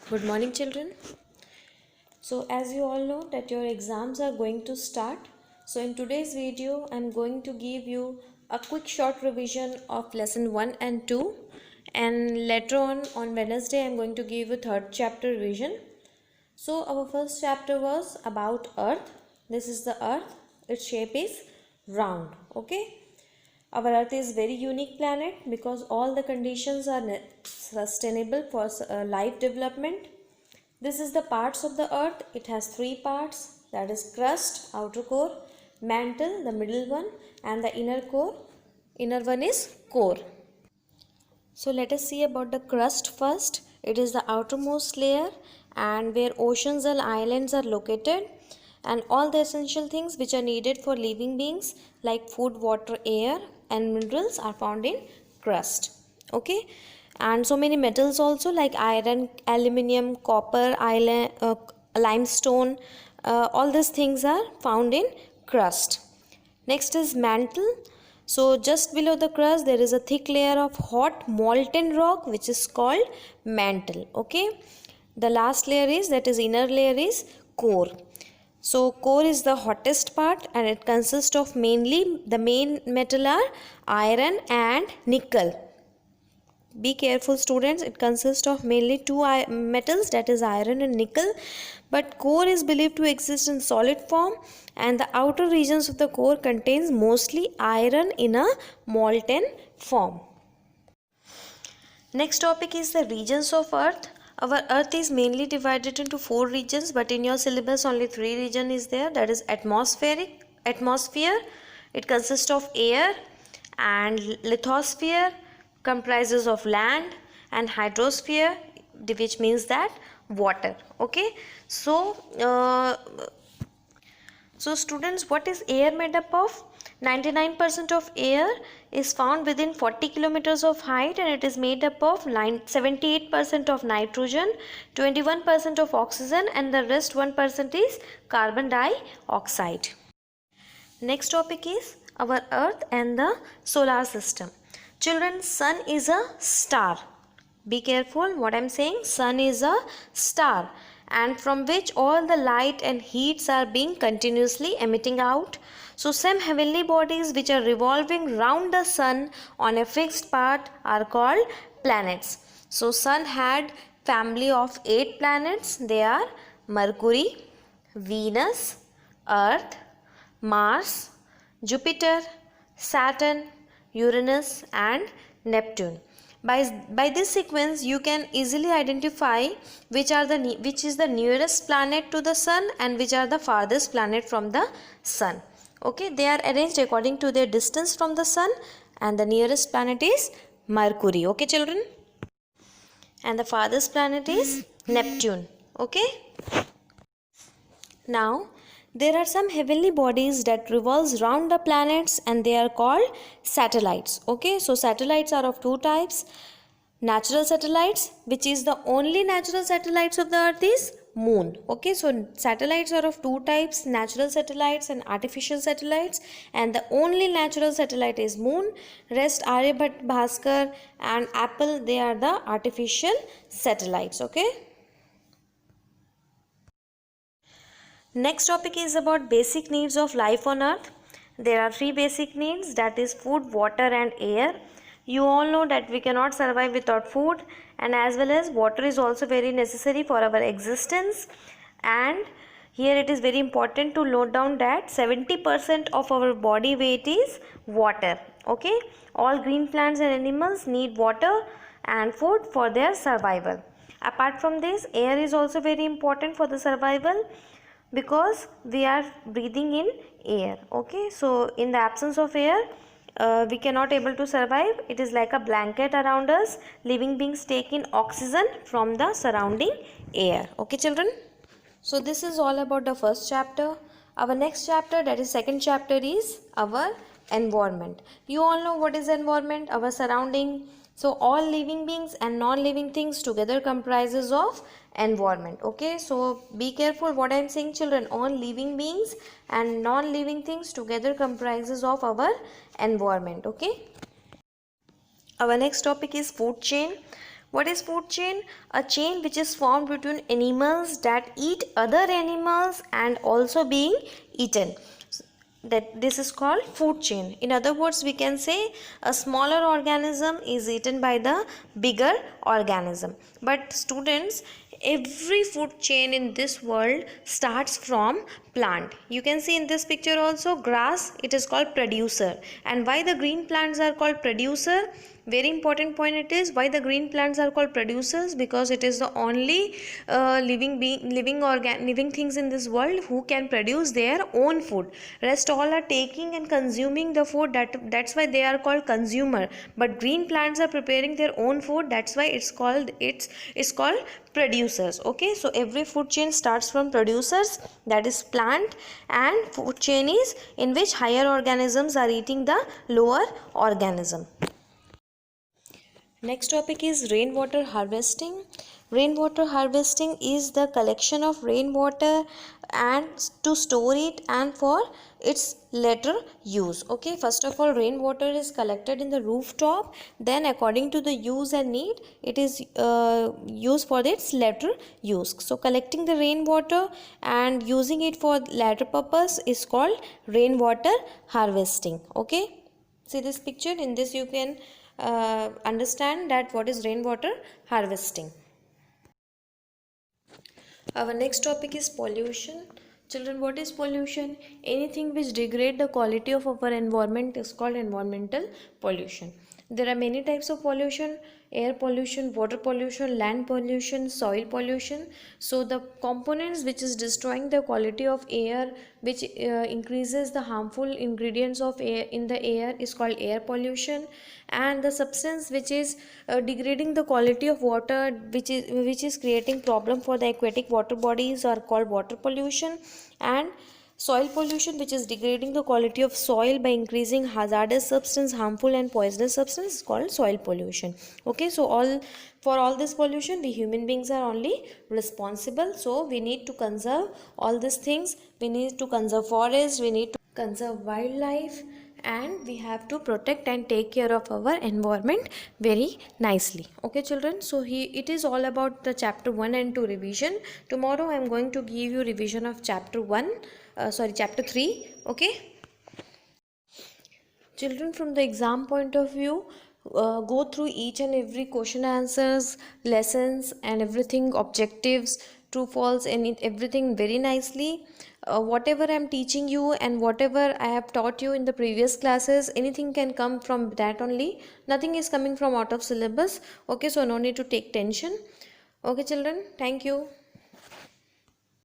Good morning, children. So as you all know that your exams are going to start. So in today's video, I'm going to give you a quick short revision of lesson 1 and 2. And later on Wednesday, I'm going to give a third chapter revision. So our first chapter was about Earth. This is the Earth. Its shape is round. Okay. Our Earth is very unique planet because all the conditions are sustainable for life development. This is the parts of the Earth. It has three parts, that is crust, outer core, mantle, the middle one, and the inner core. Inner one is core. So let us see about the crust first. It is the outermost layer and where oceans and islands are located, and all the essential things which are needed for living beings like food, water, air and minerals are found in crust. Okay, and so many metals also like iron, aluminium, copper, limestone, all these things are found in crust. Next is mantle. So just below the crust there is a thick layer of hot molten rock which is called mantle. Okay, the last layer is, that is inner layer, is core. So core is the hottest part and it consists of mainly, the main metal are iron and nickel. Be careful students, it consists of mainly two metals, that is iron and nickel, but core is believed to exist in solid form and the outer regions of the core contains mostly iron in a molten form. Next topic is the regions of Earth. Our Earth is mainly divided into 4 regions, but in your syllabus only 3 regions is there, that is atmosphere. It consists of air, and lithosphere comprises of land, and hydrosphere, which means that water. Okay, so students, what is air made up of? 99% of air is found within 40 kilometers of height and it is made up of 78% of nitrogen, 21% of oxygen and the rest 1% is carbon dioxide. Next topic is our Earth and the solar system. Children, sun is a star. Be careful what I am saying. Sun is a star and from which all the light and heats are being continuously emitting out. So some heavenly bodies which are revolving round the sun on a fixed path are called planets. So sun had family of 8 planets. They are Mercury, Venus, Earth, Mars, Jupiter, Saturn, Uranus and Neptune. By this sequence you can easily identify which is the nearest planet to the sun and which are the farthest planet from the sun. Okay, they are arranged according to their distance from the sun and the nearest planet is Mercury. Okay children, and the farthest planet is Neptune. Okay, now there are some heavenly bodies that revolves round the planets and they are called satellites. Okay, so satellites are of 2 types. Natural satellites, which is the only natural satellites of the earth, is moon. Okay, so satellites are of 2 types, natural satellites and artificial satellites, and the only natural satellite is moon. Rest Aryabhat, Bhaskar and Apple, they are the artificial satellites. Okay, next topic is about basic needs of life on earth. There are 3 basic needs, that is food, water and air. You all know that we cannot survive without food, and as well as water is also very necessary for our existence. And here it is very important to note down that 70% of our body weight is water. Okay, all green plants and animals need water and food for their survival. Apart from this, air is also very important for the survival because we are breathing in air. Okay, so in the absence of air we cannot able to survive. It is like a blanket around us. Living beings take in oxygen from the surrounding air. Okay children, so this is all about the first chapter. Our next chapter, that is second chapter, is our environment. You all know what is environment, our surrounding. So all living beings and non-living things together comprises of environment. Okay, so be careful what I am saying children. All living beings and non-living things together comprises of our environment. Okay, our next topic is food chain. What is food chain? A chain which is formed between animals that eat other animals and also being eaten. That this is called food chain. In other words, we can say a smaller organism is eaten by the bigger organism. But students, every food chain in this world starts from plant. You can see in this picture also, grass, it is called producer. And why the green plants are called producer? Very important point it is, why the green plants are called producers, because it is the only living things in this world who can produce their own food. Rest all are taking and consuming the food, that's why they are called consumer. But green plants are preparing their own food, that's why it's called producers. Okay, so every food chain starts from producers, that is plant, and food chain is in which higher organisms are eating the lower organism. Next topic is rainwater harvesting. Rainwater harvesting is the collection of rainwater and to store it and for its later use. Okay, first of all, rainwater is collected in the rooftop, then according to the use and need it is used for its later use. So collecting the rainwater and using it for later purpose is called rainwater harvesting. Okay, see this picture, in this you can understand that what is rainwater harvesting. Our next topic is pollution. Children, what is pollution? Anything which degrade the quality of our environment is called environmental pollution. There are many types of pollution: air pollution, water pollution, land pollution, soil pollution. So the components which is destroying the quality of air, which increases the harmful ingredients of air in the air, is called air pollution. And the substance which is degrading the quality of water, which is creating problem for the aquatic water bodies, are called water pollution. And soil pollution, which is degrading the quality of soil by increasing hazardous substance, harmful and poisonous substance, is called soil pollution. Okay, so for all this pollution, we human beings are only responsible. So we need to conserve all these things. We need to conserve forest, we need to conserve wildlife, and we have to protect and take care of our environment very nicely. Okay children, so it is all about the chapter 1 and 2 revision. Tomorrow I am going to give you revision of chapter 3. Okay children, from the exam point of view, go through each and every question answers, lessons and everything, objectives, true false, and everything very nicely. Whatever I am teaching you and whatever I have taught you in the previous classes, anything can come from that only. Nothing is coming from out of syllabus. Okay, so no need to take tension. Okay children, thank you.